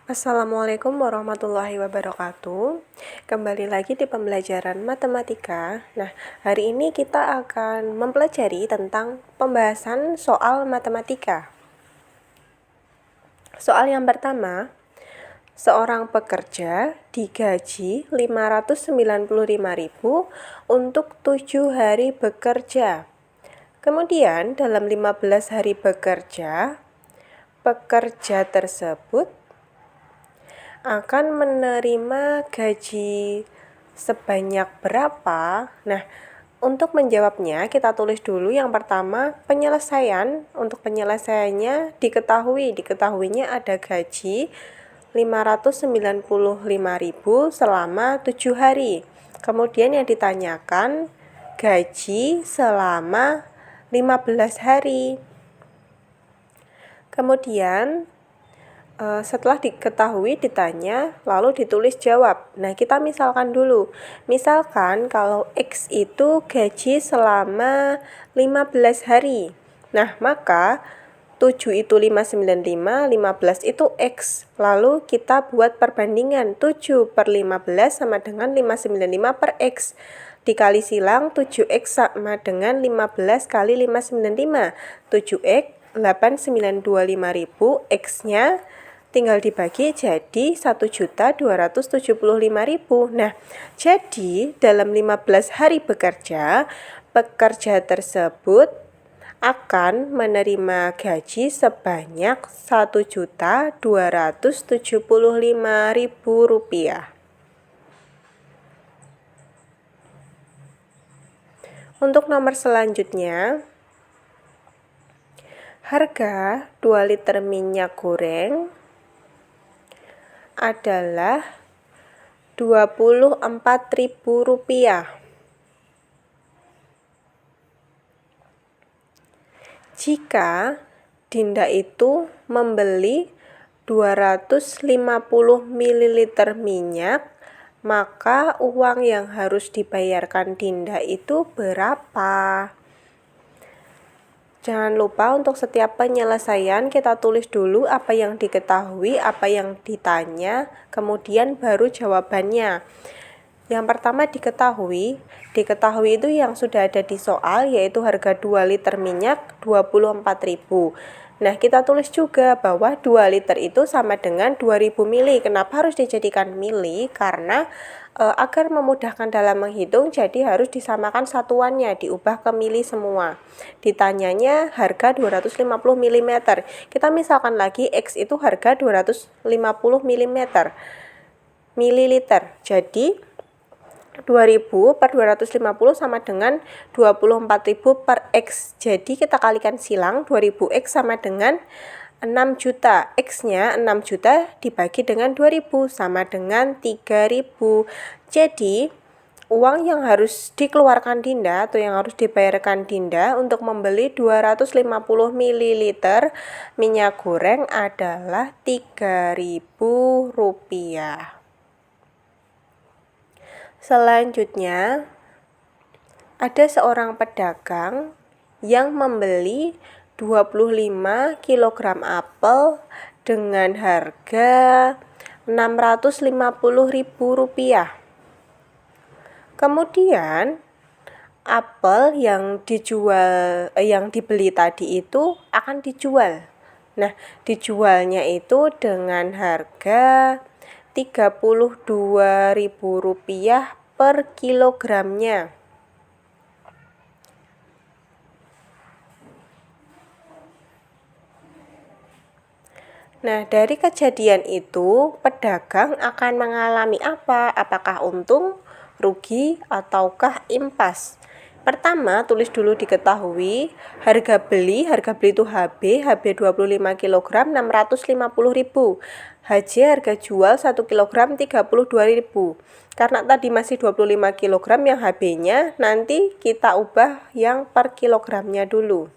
Assalamualaikum warahmatullahi wabarakatuh. Kembali lagi di pembelajaran matematika. Nah, hari ini kita akan mempelajari tentang pembahasan soal matematika. Soal yang pertama, seorang pekerja digaji 595.000 untuk 7 hari bekerja. Kemudian dalam 15 hari bekerja, pekerja tersebut akan menerima gaji sebanyak berapa? Nah, untuk menjawabnya kita tulis dulu yang pertama penyelesaian. Untuk penyelesaiannya diketahuinya ada gaji 595.000 selama 7 hari. Kemudian yang ditanyakan gaji selama 15 hari. Kemudian setelah diketahui ditanya, lalu ditulis jawab. Nah, kita misalkan dulu. Misalkan kalau X itu gaji selama 15 hari. Nah, maka 7 itu 595, 15 itu X. Lalu kita buat perbandingan. 7 per 15 sama dengan 595 per X. Dikali silang 7X sama dengan 15 kali 595. 7X 8.925.000, X-nya tinggal dibagi jadi 1.275.000. Nah, jadi dalam 15 hari bekerja, pekerja tersebut akan menerima gaji sebanyak Rp1.275.000. Untuk nomor selanjutnya, harga 2 liter minyak goreng adalah Rp24.000. Jika Dinda itu membeli 250 ml minyak, maka uang yang harus dibayarkan Dinda itu berapa? Jangan lupa untuk setiap penyelesaian kita tulis dulu apa yang diketahui, apa yang ditanya, kemudian baru jawabannya. Yang pertama diketahui itu yang sudah ada di soal, yaitu harga 2 liter minyak 24.000. Nah, kita tulis juga bahwa 2 liter itu sama dengan 2000 mili. Kenapa harus dijadikan mili? Karena agar memudahkan dalam menghitung, jadi harus disamakan satuannya, diubah ke mili semua. Ditanyanya harga 250 mm. Kita misalkan lagi X itu harga 250 mm mililiter. Jadi 2000 per 250 sama dengan 24.000 per X. Jadi kita kalikan silang, 2000 X sama dengan 6 juta. X-nya 6 juta dibagi dengan 2000 sama dengan 3000. Jadi uang yang harus dikeluarkan Dinda atau yang harus dibayarkan Dinda untuk membeli 250 ml minyak goreng adalah Rp3.000. Selanjutnya, ada seorang pedagang yang membeli 25 kg apel dengan harga Rp650.000. Kemudian apel yang dibeli tadi itu akan dijual. Nah, dijualnya itu dengan harga Rp32.000 per kilogramnya. Nah, dari kejadian itu, pedagang akan mengalami apa? Apakah untung, rugi, ataukah impas? Pertama, tulis dulu diketahui, harga beli itu HB 25 kg 650.000. HJ harga jual 1 kg 32.000. Karena tadi masih 25 kg yang HB-nya, nanti kita ubah yang per kilogramnya dulu.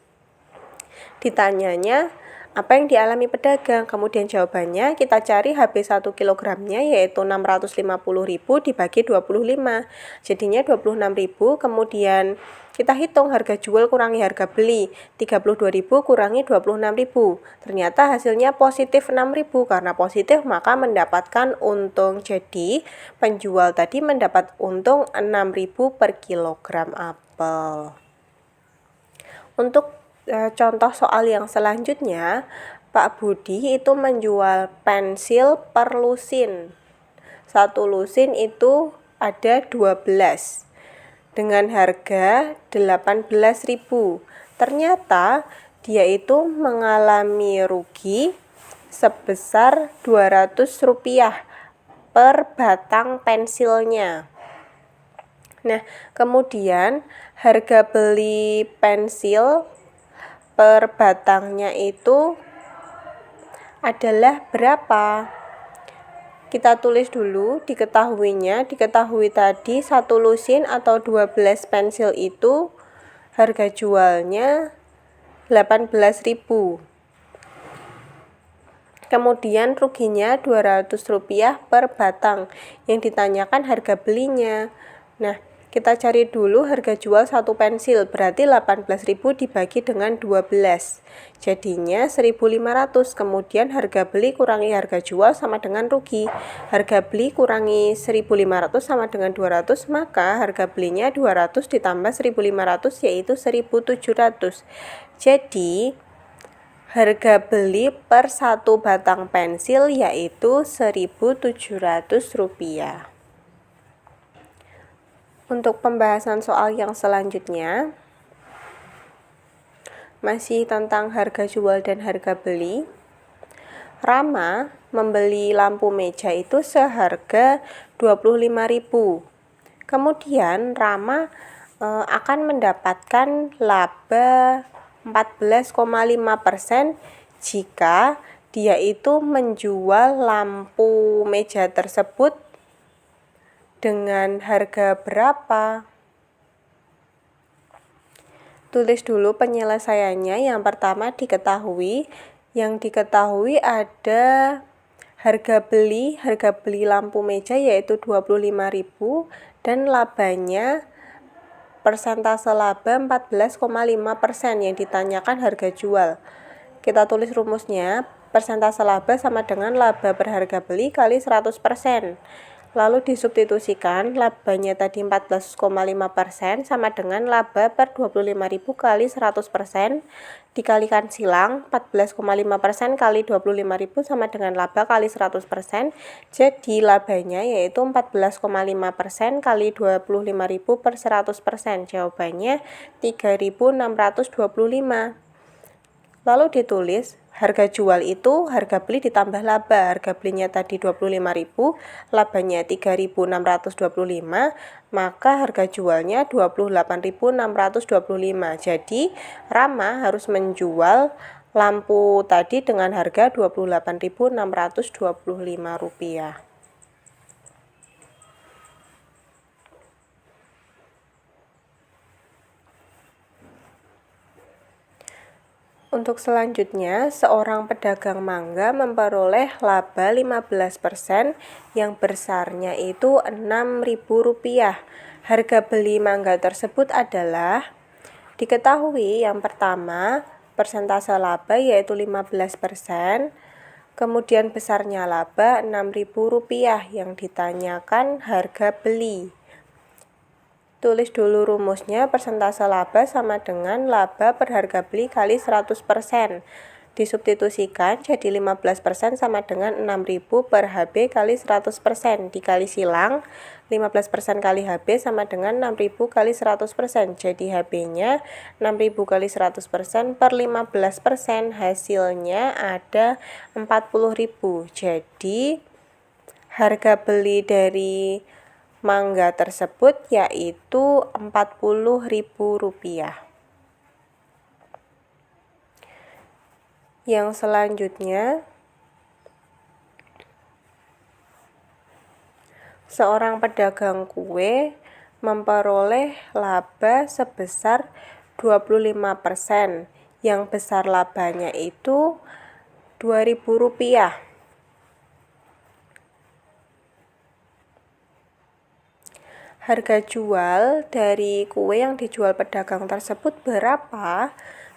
Ditanyanya Apa yang dialami pedagang? Kemudian jawabannya kita cari HB 1 kilogramnya yaitu 650.000 dibagi 25. Jadinya 26.000, kemudian kita hitung harga jual kurangi harga beli, 32.000 kurangi 26.000. Ternyata hasilnya positif 6.000, karena positif maka mendapatkan untung. Jadi penjual tadi mendapat untung 6.000 per kilogram apel. Untuk contoh soal yang selanjutnya, Pak Budi itu menjual pensil per lusin. Satu lusin itu ada 12 dengan harga 18.000. Ternyata dia itu mengalami rugi sebesar Rp200 per batang pensilnya. Nah, kemudian harga beli pensil per batangnya itu adalah berapa? Kita tulis dulu diketahuinya. Diketahui tadi 1 lusin atau 12 pensil itu harga jualnya 18.000. Kemudian ruginya Rp200 per batang. Yang ditanyakan harga belinya. Nah, kita cari dulu harga jual 1 pensil, berarti 18.000 dibagi dengan 12. Jadinya 1.500. Kemudian harga beli kurangi harga jual sama dengan rugi. Harga beli kurangi 1.500 sama dengan 200, maka harga belinya 200 ditambah 1.500 yaitu 1.700. Jadi harga beli per 1 batang pensil yaitu Rp1.700. Untuk pembahasan soal yang selanjutnya, masih tentang harga jual dan harga beli. Rama membeli lampu meja itu seharga 25.000. Kemudian Rama akan mendapatkan laba 14,5% jika dia itu menjual lampu meja tersebut dengan harga berapa? Tulis dulu penyelesaiannya. Yang pertama diketahui. Yang diketahui ada harga beli lampu meja yaitu 25.000 dan labanya persentase laba 14,5%. Yang ditanyakan harga jual. Kita tulis rumusnya. Persentase laba sama dengan laba per harga beli kali 100%. Lalu disubstitusikan, labanya tadi 14,5% sama dengan laba per 25.000 kali 100%, dikalikan silang, 14,5% kali 25.000 sama dengan laba kali 100%, jadi labanya yaitu 14,5% kali 25.000 per 100%, jawabannya 3.625. Lalu ditulis harga jual itu harga beli ditambah laba. Harga belinya tadi 25.000, labanya 3.625, maka harga jualnya 28.625. Jadi Rama harus menjual lampu tadi dengan harga Rp28.625. Untuk selanjutnya, seorang pedagang mangga memperoleh laba 15% yang besarnya itu Rp6.000. Harga beli mangga tersebut adalah, diketahui yang pertama persentase laba yaitu 15%, kemudian besarnya laba Rp6.000, yang ditanyakan harga beli. Tulis dulu rumusnya. Persentase laba sama dengan laba per harga beli kali 100%. Disubstitusikan, jadi 15% sama dengan 6.000 per HB kali 100%. Dikali silang, 15% kali HB sama dengan 6.000 kali 100%. Jadi HB-nya 6.000 kali 100% per 15%. Hasilnya ada 40.000. Jadi harga beli dari mangga tersebut yaitu Rp40.000. Yang selanjutnya, seorang pedagang kue memperoleh laba sebesar 25%. Yang besar labanya itu Rp2.000. Harga jual dari kue yang dijual pedagang tersebut berapa?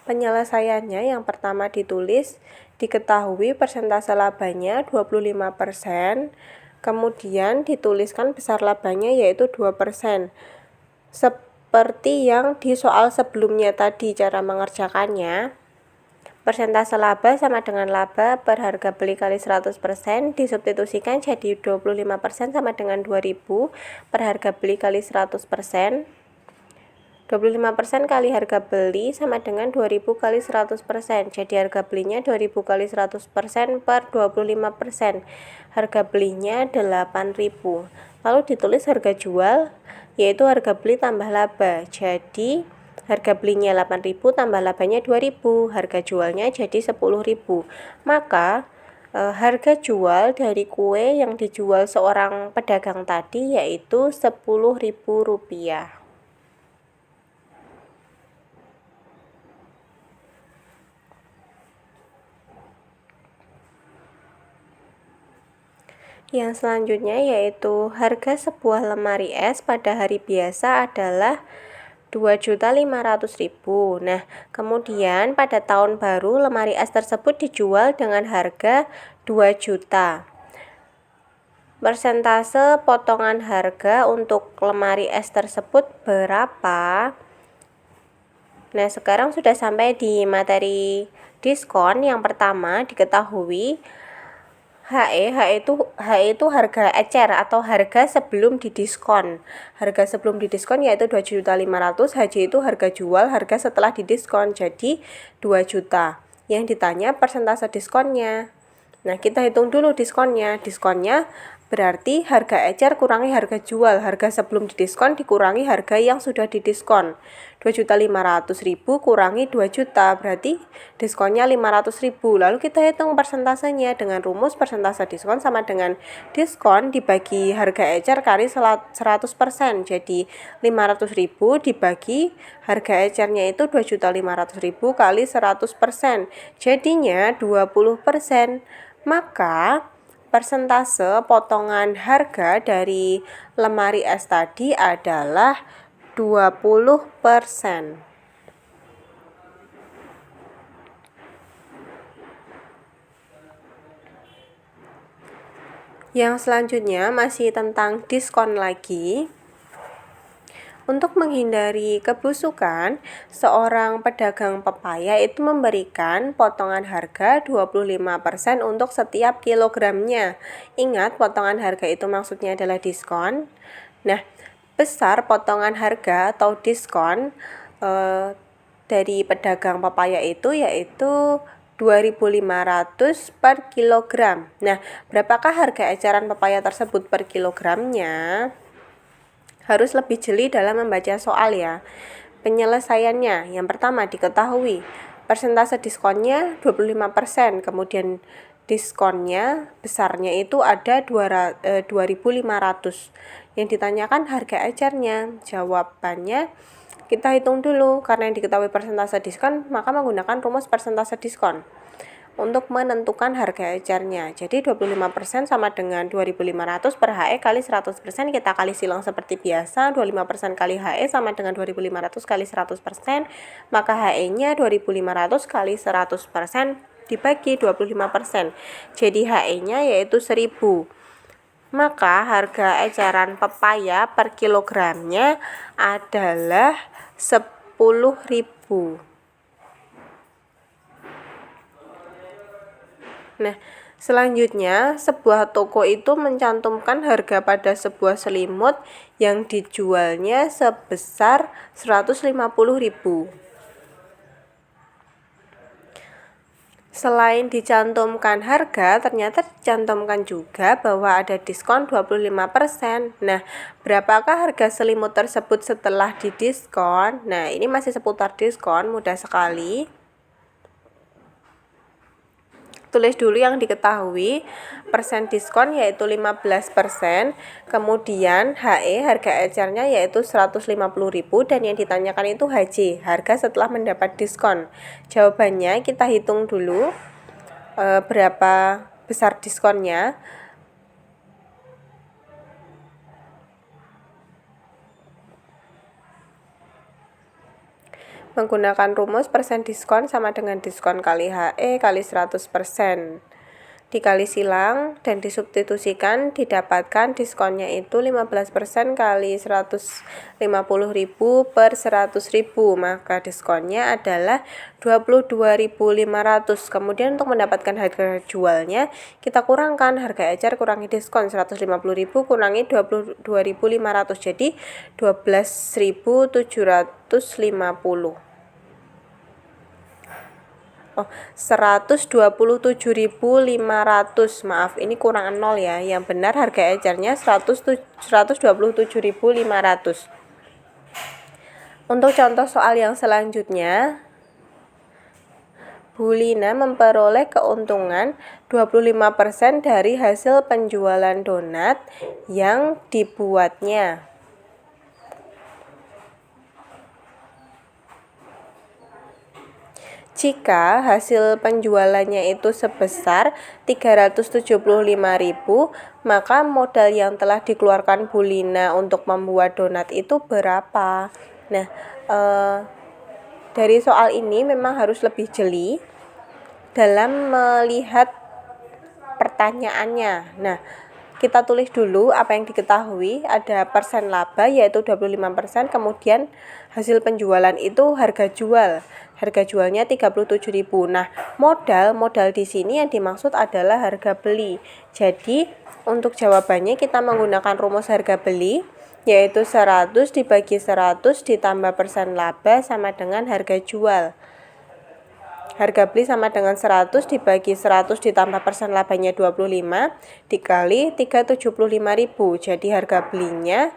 Penyelesaiannya yang pertama ditulis, diketahui persentase labanya 25%, kemudian dituliskan besar labanya yaitu 2%. Seperti yang di soal sebelumnya tadi cara mengerjakannya. Persentase laba sama dengan laba per harga beli kali 100%, disubstitusikan jadi 25% sama dengan 2.000 per harga beli kali 100%. 25% kali harga beli sama dengan 2.000 kali 100%. Jadi harga belinya 2.000 kali 100% per 25%. Harga belinya 8.000. Lalu ditulis harga jual, yaitu harga beli tambah laba. Jadi harga belinya 8.000 tambah labanya 2.000, harga jualnya jadi 10.000. Maka harga jual dari kue yang dijual seorang pedagang tadi yaitu Rp10.000. Yang selanjutnya yaitu harga sebuah lemari es pada hari biasa adalah Rp2.500.000. Nah, kemudian pada tahun baru lemari es tersebut dijual dengan harga 2 juta. Persentase potongan harga untuk lemari es tersebut berapa? Nah, sekarang sudah sampai di materi diskon. Yang pertama diketahui HE itu harga ecer atau harga sebelum didiskon. Harga sebelum didiskon yaitu 2.500.000, HJ itu harga jual, harga setelah didiskon jadi 2 juta. Yang ditanya persentase diskonnya. Nah, kita hitung dulu diskonnya. Diskonnya berarti harga ecer kurangi harga jual, harga sebelum didiskon dikurangi harga yang sudah didiskon. 2.500.000 kurangi 2 juta, berarti diskonnya 500.000. Lalu kita hitung persentasenya dengan rumus persentase diskon sama dengan diskon dibagi harga ecer kali 100%. Jadi 500.000 dibagi harga ecernya itu 2.500.000 kali 100%. Jadinya 20%. Maka persentase potongan harga dari lemari es tadi adalah 20%. Yang selanjutnya masih tentang diskon lagi. Untuk menghindari kebusukan, seorang pedagang pepaya itu memberikan potongan harga 25% untuk setiap kilogramnya. Ingat, potongan harga itu maksudnya adalah diskon. Nah, besar potongan harga atau diskon dari pedagang pepaya itu yaitu 2.500 per kilogram. Nah, berapakah harga eceran pepaya tersebut per kilogramnya? Harus lebih jeli dalam membaca soal ya. Penyelesaiannya, yang pertama diketahui persentase diskonnya 25%, kemudian diskonnya besarnya itu ada 2.500. Yang ditanyakan harga ecernya. Jawabannya kita hitung dulu, karena yang diketahui persentase diskon maka menggunakan rumus persentase diskon untuk menentukan harga ecernya. Jadi 25% sama dengan 2.500 per HE kali 100%, kita kali silang seperti biasa. 25% kali HE sama dengan 2.500 kali 100%, maka HE-nya 2.500 kali 100% dibagi 25%. Jadi HE-nya yaitu 1.000. Maka harga eceran pepaya per kilogramnya adalah 10.000. Nah, selanjutnya sebuah toko itu mencantumkan harga pada sebuah selimut yang dijualnya sebesar 150.000. Selain dicantumkan harga, ternyata dicantumkan juga bahwa ada diskon 25%. Nah, berapakah harga selimut tersebut setelah didiskon? Nah, ini masih seputar diskon, mudah sekali. Tulis dulu yang diketahui. Persen diskon yaitu 15%, kemudian HE harga ecernya yaitu 150.000, dan yang ditanyakan itu HJ, harga setelah mendapat diskon. Jawabannya kita hitung dulu. berapa besar diskonnya. Menggunakan rumus persen diskon sama dengan diskon kali HE kali 100%. Dikali silang dan disubstitusikan, didapatkan diskonnya itu 15% kali 150.000 per 100.000, maka diskonnya adalah 22.500. Kemudian untuk mendapatkan harga jualnya, kita kurangkan harga ecer kurangi diskon, 150.000 kurangi 22.500, jadi 12.750. 127.500, maaf ini kurang 0 ya, yang benar harga ecernya 127.500. Untuk contoh soal yang selanjutnya, Bu Lina memperoleh keuntungan 25% dari hasil penjualan donat yang dibuatnya. Jika hasil penjualannya itu sebesar 375.000, maka modal yang telah dikeluarkan Bu Lina untuk membuat donat itu berapa? Nah, dari soal ini memang harus lebih jeli dalam melihat pertanyaannya. Nah, kita tulis dulu apa yang diketahui, ada persen laba yaitu 25%, kemudian hasil penjualan itu harga jual. Harga jualnya 37.000. Nah, modal di sini yang dimaksud adalah harga beli. Jadi, untuk jawabannya kita menggunakan rumus harga beli, yaitu 100 dibagi 100 ditambah persen laba sama dengan harga jual. Harga beli sama dengan 100 dibagi 100 ditambah persen labanya 25 dikali 375.000. Jadi harga belinya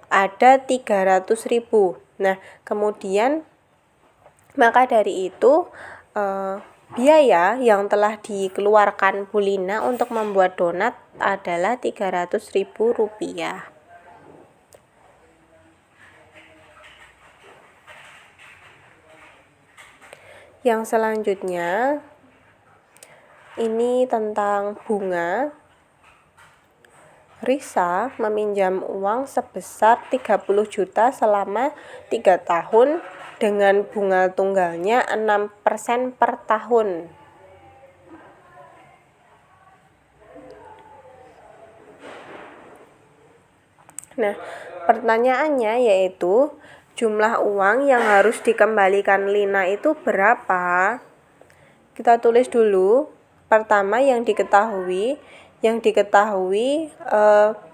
ada 300.000. Nah, kemudian maka dari itu biaya yang telah dikeluarkan Bu Lina untuk membuat donat adalah Rp300.000. Yang selanjutnya ini tentang bunga. Risa meminjam uang sebesar 30 juta selama 3 tahun dengan bunga tunggalnya 6% per tahun. Nah, pertanyaannya yaitu jumlah uang yang harus dikembalikan Lina itu berapa? Kita tulis dulu. Pertama yang diketahui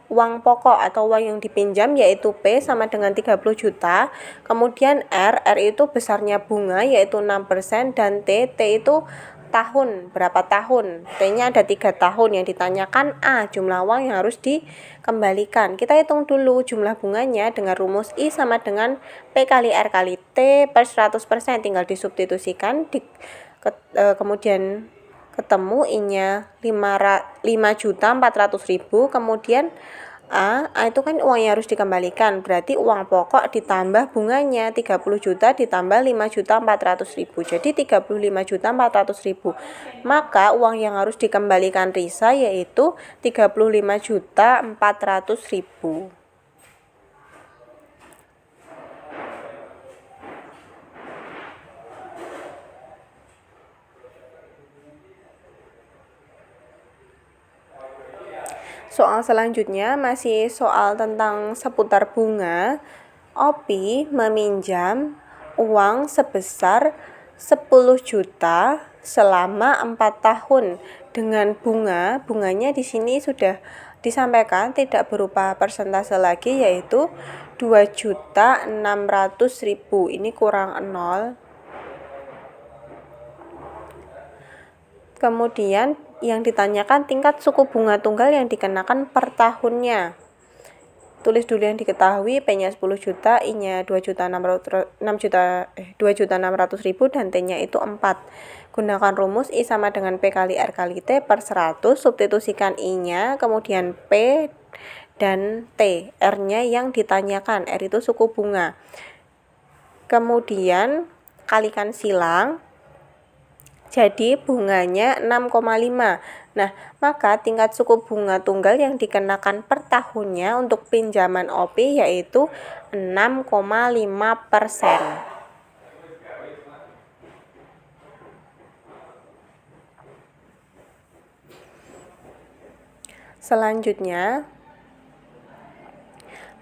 uang pokok atau uang yang dipinjam yaitu P sama dengan 30 juta. Kemudian R itu besarnya bunga yaitu 6% dan T itu tahun, berapa tahun. T-nya ada 3 tahun. Yang ditanyakan A, jumlah uang yang harus dikembalikan. Kita hitung dulu jumlah bunganya dengan rumus I sama dengan P kali R kali T per 100%, tinggal disubstitusikan kemudian ketemu I-nya 5.400.000, kemudian A itu kan uang yang harus dikembalikan, berarti uang pokok ditambah bunganya 30 juta ditambah 5.400.000, jadi 35.400.000. Maka uang yang harus dikembalikan Risa yaitu 35.400.000. Soal selanjutnya masih soal tentang seputar bunga. Opi meminjam uang sebesar 10 juta selama 4 tahun dengan bunganya di sini sudah disampaikan tidak berupa persentase lagi yaitu 2.600.000. Ini kurang 0. Kemudian yang ditanyakan tingkat suku bunga tunggal yang dikenakan per tahunnya. Tulis dulu yang diketahui, P-nya 10 juta, I-nya 2.600.000 dan T-nya itu 4. Gunakan rumus I sama dengan P kali R kali T per 100, substitusikan I-nya, kemudian P dan T. R-nya yang ditanyakan, R itu suku bunga. Kemudian kalikan silang. Jadi bunganya 6,5. Nah, maka tingkat suku bunga tunggal yang dikenakan per tahunnya untuk pinjaman OP yaitu 6,5%. Selanjutnya,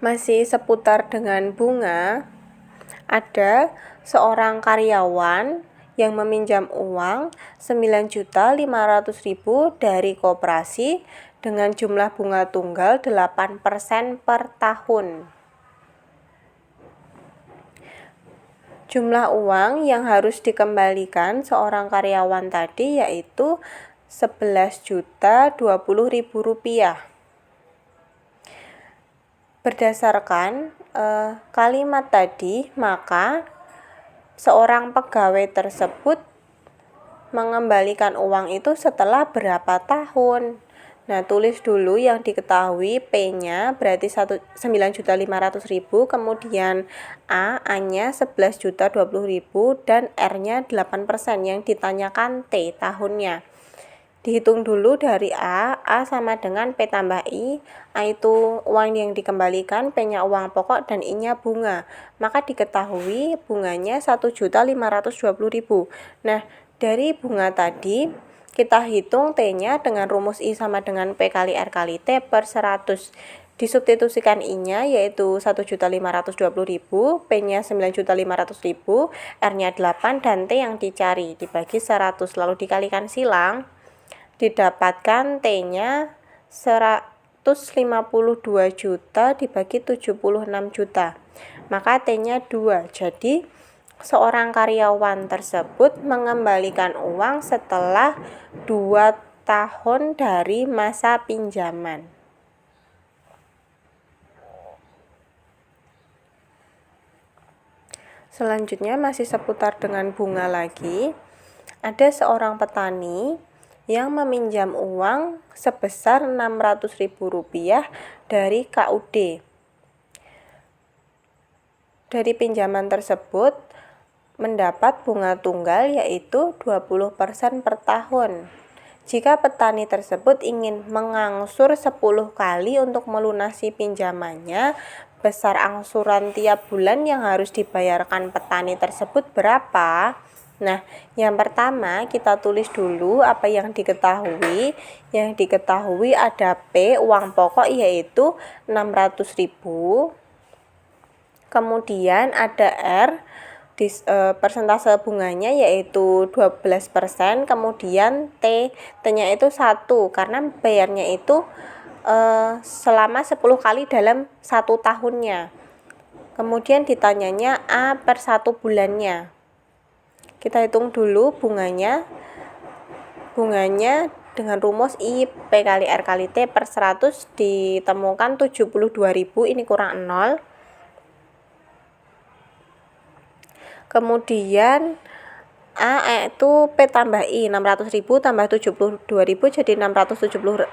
masih seputar dengan bunga, ada seorang karyawan yang meminjam uang 9.500.000 dari koperasi dengan jumlah bunga tunggal 8% per tahun. Jumlah uang yang harus dikembalikan seorang karyawan tadi yaitu Rp11.020.000. Berdasarkan kalimat tadi, maka seorang pegawai tersebut mengembalikan uang itu setelah berapa tahun. Nah, tulis dulu yang diketahui, P-nya berarti 9.500.000, kemudian A-nya 11.020.000 dan R-nya 8%, yang ditanyakan T tahunnya. Dihitung dulu dari A sama dengan P tambah I, A itu uang yang dikembalikan, P-nya uang pokok, dan I-nya bunga. Maka diketahui bunganya 1.520.000. Nah, dari bunga tadi, kita hitung T-nya dengan rumus I sama dengan P kali R kali T per 100. Disubstitusikan I-nya yaitu 1.520.000, P-nya 9.500.000, R-nya 8, dan T yang dicari dibagi 100, lalu dikalikan silang. Didapatkan T-nya 152 juta dibagi 76 juta. Maka T-nya 2. Jadi, seorang karyawan tersebut mengembalikan uang setelah 2 tahun dari masa pinjaman. Selanjutnya masih seputar dengan bunga lagi. Ada seorang petani yang meminjam uang sebesar Rp600.000 dari KUD. Dari pinjaman tersebut mendapat bunga tunggal yaitu 20% per tahun. Jika petani tersebut ingin mengangsur 10 kali untuk melunasi pinjamannya, besar angsuran tiap bulan yang harus dibayarkan petani tersebut berapa? Nah, yang pertama kita tulis dulu apa yang diketahui. Yang diketahui ada P, uang pokok yaitu 600.000. Kemudian ada R, persentase bunganya yaitu 12%. Kemudian T-nya itu 1 karena bayarnya itu selama 10 kali dalam 1 tahunnya. Kemudian ditanyanya A per 1 bulannya. Kita hitung dulu bunganya. Bunganya dengan rumus I P kali R kali T per 100 ditemukan 72.000, ini kurang 0. Kemudian A itu P tambah I, 600.000 tambah 72.000 jadi 672.000.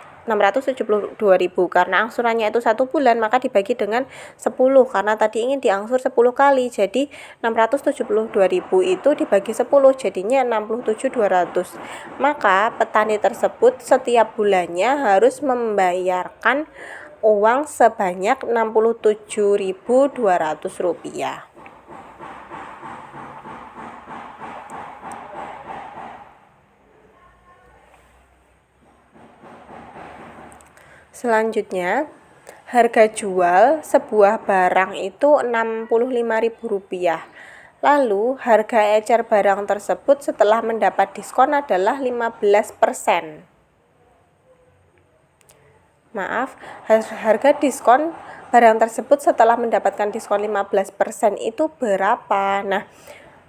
Karena angsurannya itu 1 bulan, maka dibagi dengan 10 karena tadi ingin diangsur 10 kali. Jadi 672.000 itu dibagi 10 jadinya 67.200. Maka petani tersebut setiap bulannya harus membayarkan uang sebanyak Rp67.200. Selanjutnya, harga jual sebuah barang itu Rp65.000. Lalu, harga ecer barang tersebut setelah mendapat diskon adalah 15%. Maaf, harga diskon barang tersebut setelah mendapatkan diskon 15% itu berapa? Nah,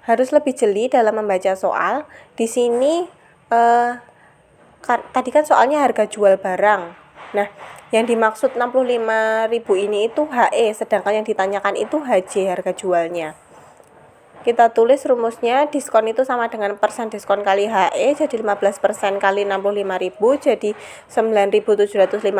harus lebih jeli dalam membaca soal. Di sini tadi kan soalnya harga jual barang. Nah, yang dimaksud 65.000 ini itu HE, sedangkan yang ditanyakan itu HJ, harga jualnya. Kita tulis rumusnya, diskon itu sama dengan persen diskon kali HE, jadi 15% kali 65.000 jadi 9.750.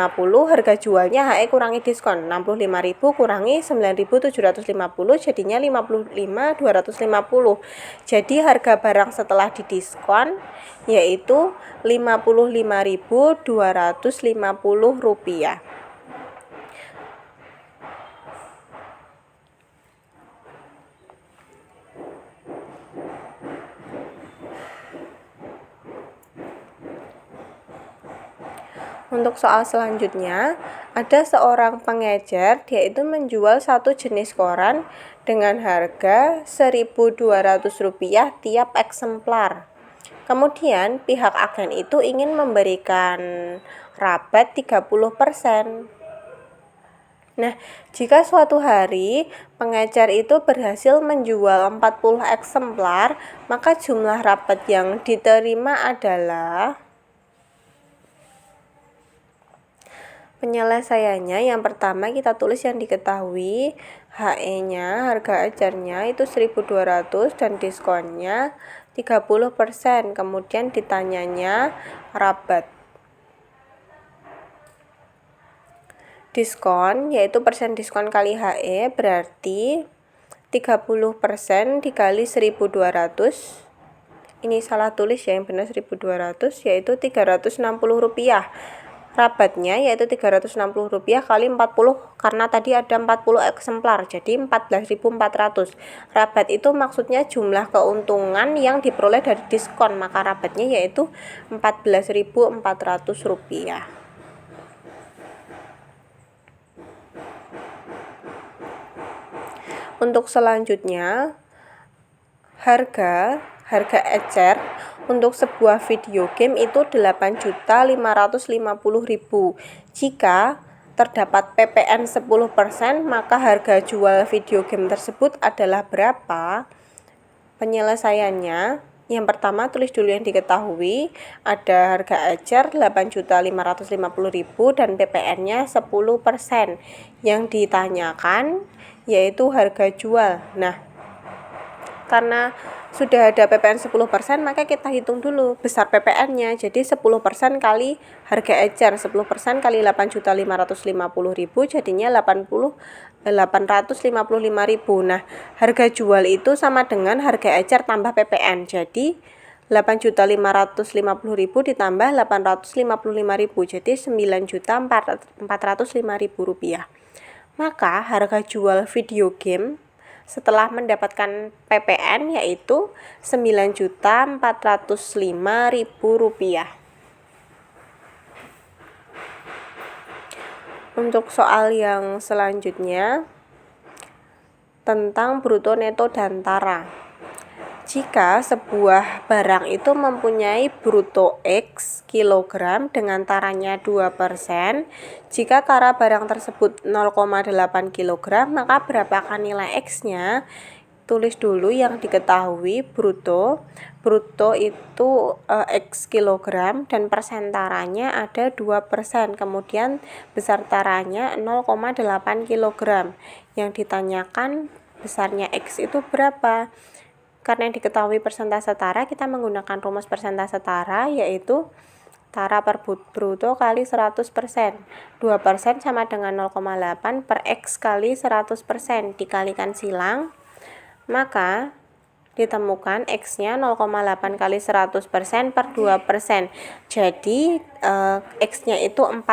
Harga jualnya HE kurangi diskon, 65.000 kurangi 9.750 jadinya 55.250. Jadi harga barang setelah didiskon yaitu Rp55.250. Untuk soal selanjutnya, ada seorang pengecer, dia itu menjual satu jenis koran dengan harga Rp1.200 tiap eksemplar. Kemudian pihak agen itu ingin memberikan rabat 30%. Nah, jika suatu hari pengecer itu berhasil menjual 40 eksemplar, maka jumlah rabat yang diterima adalah penyelesaiannya. Yang pertama kita tulis yang diketahui, HE-nya, harga ecernya itu 1.200 dan diskonnya 30%. Kemudian ditanyanya rabat. Diskon yaitu persen diskon kali HE berarti 30% dikali 1.200. Ini salah tulis ya, yang benar 1.200 yaitu Rp360. Rabatnya yaitu Rp360 kali 40 karena tadi ada 40 eksemplar jadi 14.400. Rabat itu maksudnya jumlah keuntungan yang diperoleh dari diskon, maka rabatnya yaitu Rp14.400. Untuk selanjutnya, harga ecer untuk sebuah video game itu 8.550.000. Jika terdapat PPN 10%, maka harga jual video game tersebut adalah berapa? Penyelesaiannya, yang pertama tulis dulu yang diketahui, ada harga ecer 8.550.000 dan PPN-nya 10%. Yang ditanyakan yaitu harga jual. Nah, karena sudah ada PPN 10%, maka kita hitung dulu besar PPN-nya. Jadi 10% kali harga ecer, 10% kali 8.550.000 jadinya 855.000. Nah, harga jual itu sama dengan harga ecer tambah PPN. Jadi 8.550.000 ditambah 855.000 jadi Rp9.405.000. Maka harga jual video game setelah mendapatkan PPN yaitu Rp9.405.000. Untuk soal yang selanjutnya tentang bruto, neto, dan tara. Jika sebuah barang itu mempunyai bruto X kilogram dengan taranya 2%, jika tara barang tersebut 0,8 kg, maka berapakah nilai X-nya? Tulis dulu yang diketahui bruto. Bruto itu X kilogram dan persen taranya ada 2%. Kemudian besar taranya 0,8 kg. Yang ditanyakan besarnya X itu berapa? Karena yang diketahui persentase tara, kita menggunakan rumus persentase tara yaitu tara per bruto kali 100%. 2% sama dengan 0,8 per X kali 100%. Dikalikan silang, maka ditemukan X-nya 0,8 kali 100% per 2%. Jadi X-nya itu 40.